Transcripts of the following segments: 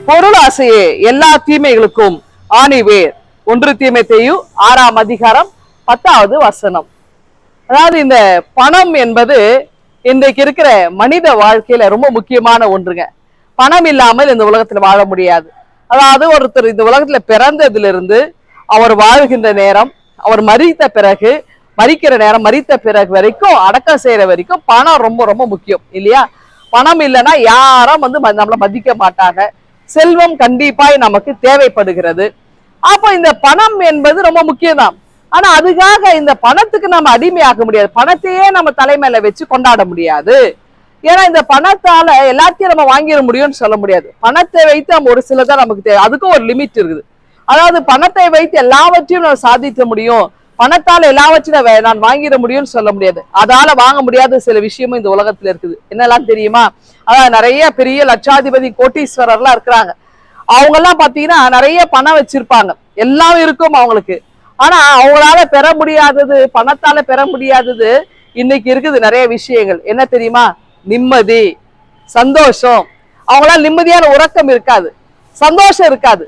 பொருள் ஆசையே எல்லா தீமைகளுக்கும் ஆணிவேர். 1 தீமோத்தேயு 6ஆம் அதிகாரம் 10வது வசனம். அதாவது இந்த பணம் என்பது இன்றைக்கு இருக்கிற மனித வாழ்க்கையில ரொம்ப முக்கியமான ஒன்றுங்க. பணம் இல்லாமல் இந்த உலகத்துல வாழ முடியாது. அதாவது ஒருத்தர் இந்த உலகத்துல பிறந்ததிலிருந்து அவர் வாழ்கின்ற நேரம், அவர் மரிக்கிற நேரம், மரித்த பிறகு வரைக்கும், அடக்கம் செய்யற வரைக்கும் பணம் ரொம்ப ரொம்ப முக்கியம் இல்லையா? பணம் இல்லைன்னா யாரும் நம்மள மதிக்க மாட்டாங்க. செல்வம் கண்டிப்பாய் நமக்கு தேவைப்படுகிறது. அப்போ இந்த பணம் என்பது ரொம்ப முக்கியம்தான். ஆனா அதுக்காக இந்த பணத்துக்கு நம்ம அடிமையாக முடியாது. பணத்தையே நம்ம தலைமையில வச்சு கொண்டாட முடியாது. ஏன்னா இந்த பணத்தால எல்லாத்தையும் நம்ம வாங்கிட முடியும்னு சொல்ல முடியாது. பணத்தை வைத்து நம்ம ஒரு சிலதான் நமக்கு தேவை. அதுக்கும் ஒரு லிமிட் இருக்குது. அதாவது பணத்தை வைத்து எல்லாவற்றையும் நம்ம சாதிக்க முடியும், பணத்தால் எல்லாவற்றையும் நான் வாங்கிட முடியும்னு சொல்ல முடியாது. அதால வாங்க முடியாத சில விஷயமும் இந்த உலகத்துல இருக்குது. என்னெல்லாம் தெரியுமா? அதாவது நிறைய பெரிய லட்சாதிபதி கோட்டீஸ்வரர்லாம் இருக்கிறாங்க. அவங்க எல்லாம் பாத்தீங்கன்னா நிறைய பணம் வச்சிருப்பாங்க, எல்லாம் இருக்கும் அவங்களுக்கு. ஆனா அவங்களால பெற முடியாதது, பணத்தால பெற முடியாதது இன்னைக்கு இருக்குது நிறைய விஷயங்கள். என்ன தெரியுமா? நிம்மதி, சந்தோஷம். அவங்களால நிம்மதியான உறக்கம் இருக்காது, சந்தோஷம் இருக்காது.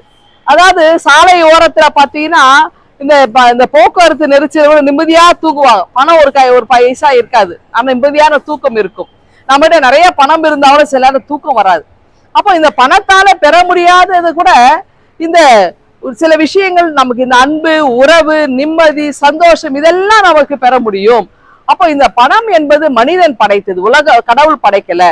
அதாவது சாலை ஓரத்துல பாத்தீங்கன்னா இந்த போக்குவரத்து நெரிச்சல் நிம்மதியா தூக்குவாங்க. பணம் ஒரு பைசா இருக்காது, ஆனா நிம்மதியான தூக்கம் இருக்கும். நம்மகிட்ட நிறைய பணம் இருந்தாலும் சில நேரம் தூக்கம் வராது. அப்போ இந்த பணத்தால பெற முடியாதது கூட இந்த சில விஷயங்கள் நமக்கு, இந்த அன்பு, உறவு, நிம்மதி, சந்தோஷம், இதெல்லாம் நமக்கு பெற முடியும். அப்போ இந்த பணம் என்பது மனிதன் படைத்தது, கடவுள் படைக்கல.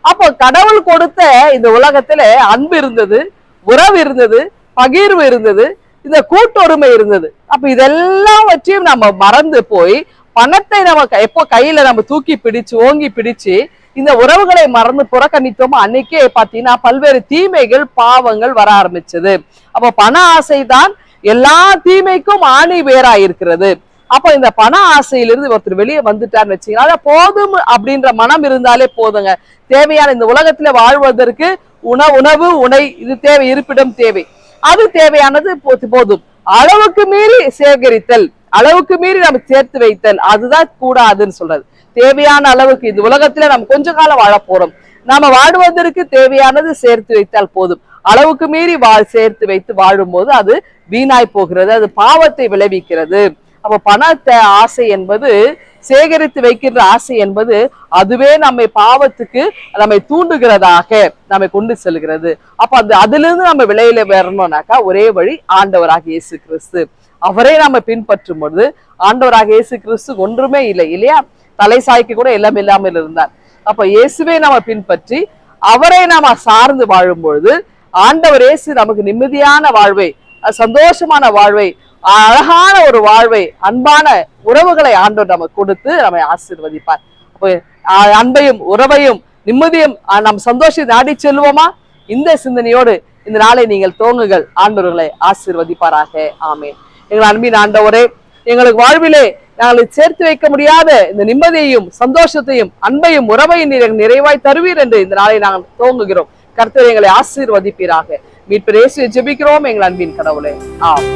அப்போ கடவுள் கொடுத்த இந்த உலகத்துல அன்பு இருந்தது, உறவு இருந்தது, பகிர்வு இருந்தது, இந்த கூட்டொருமை இருந்தது. அப்ப இதெல்லாம் வச்சியும் நம்ம மறந்து போய் பணத்தை நம்ம எப்போ கையில நம்ம தூக்கி பிடிச்சு ஓங்கி பிடிச்சு இந்த உறவுகளை மறந்து புறக்கணித்தோமோ அன்னைக்கே பாத்தீங்கன்னா பல்வேறு தீமைகள், பாவங்கள் வர ஆரம்பிச்சது. அப்ப பண ஆசைதான் எல்லா தீமைக்கும் ஆணி வேரா இருக்கிறது. அப்போ இந்த பண ஆசையிலிருந்து ஒருத்தர் வெளியே வந்துட்டான்னு வச்சுக்கலாம். அதான் போதும் அப்படின்ற மனம் இருந்தாலே போதுங்க. தேவையான இந்த உலகத்துல வாழ்வதற்கு உணவு, உணை இது தேவை, இருப்பிடம் தேவை, அது தேவையானது போதும். அளவுக்கு மீறி சேகரித்தல், அளவுக்கு மீறி நம்ம சேர்த்து வைத்தல், அதுதான் கூடாதுன்னு சொல்றது. தேவையான அளவுக்கு இந்த உலகத்துல நம்ம கொஞ்ச காலம் வாழ போறோம். நம்ம வாழ்வதற்கு தேவையானது சேர்த்து வைத்தால் போதும். அளவுக்கு மீறி சேர்த்து வைத்து வாழும் போது அது வீணாய் போகிறது, அது பாவத்தை விளைவிக்கிறது. அப்ப பணத்தை ஆசை என்பது, சேகரித்து வைக்கின்ற ஆசை என்பது, அதுவே நம்மை பாவத்துக்கு நம்மை தூண்டுகிறதாக நம்மை கொண்டு செல்கிறது. அப்ப அதிலிருந்து நம்ம விலையில வரணும்னாக்கா ஒரே வழி ஆண்டவராக இயேசு கிறிஸ்து. அவரை நம்ம பின்பற்றும் பொழுது, ஆண்டவராக இயேசு கிறிஸ்து ஒன்றுமே இல்லை இல்லையா? தலை சாய்க்கு கூட எல்லாம் இல்லாமல் இருந்தார். அப்ப இயேசுவை நம்ம பின்பற்றி அவரை நாம சார்ந்து வாழும் பொழுது ஆண்டவர் இயேசு நமக்கு நிம்மதியான வாழ்வை, சந்தோஷமான வாழ்வை, அழகான ஒரு வாழ்வை, அன்பான உறவுகளை ஆண்டவர் நமக்கு கொடுத்து நம்மை ஆசீர்வதிப்பார். அப்போ அன்பையும் உறவையும் நிம்மதியும் நம் சந்தோஷத்தை நாடி செல்வோமா? இந்த சிந்தனையோடு இந்த நாளை நீங்கள் தோங்குங்கள். ஆண்டவர்களை ஆசீர்வதிப்பாராக. ஆமேன். எங்கள் அன்பின் ஆண்டவரே, எங்களுக்கு வாழ்விலே நாங்கள் சேர்த்து வைக்க முடியாத இந்த நிம்மதியையும் சந்தோஷத்தையும் அன்பையும் உறவையும் நிறைவாய் தருவீர் என்று இந்த நாளை நாங்கள் தோங்குகிறோம். கர்த்தர் எங்களை ஆசீர்வதிப்பீராக. மீட்பர் இயேசுவை ஜெபிக்கிறோம் எங்கள் அன்பின் கடவுளே. ஆம்.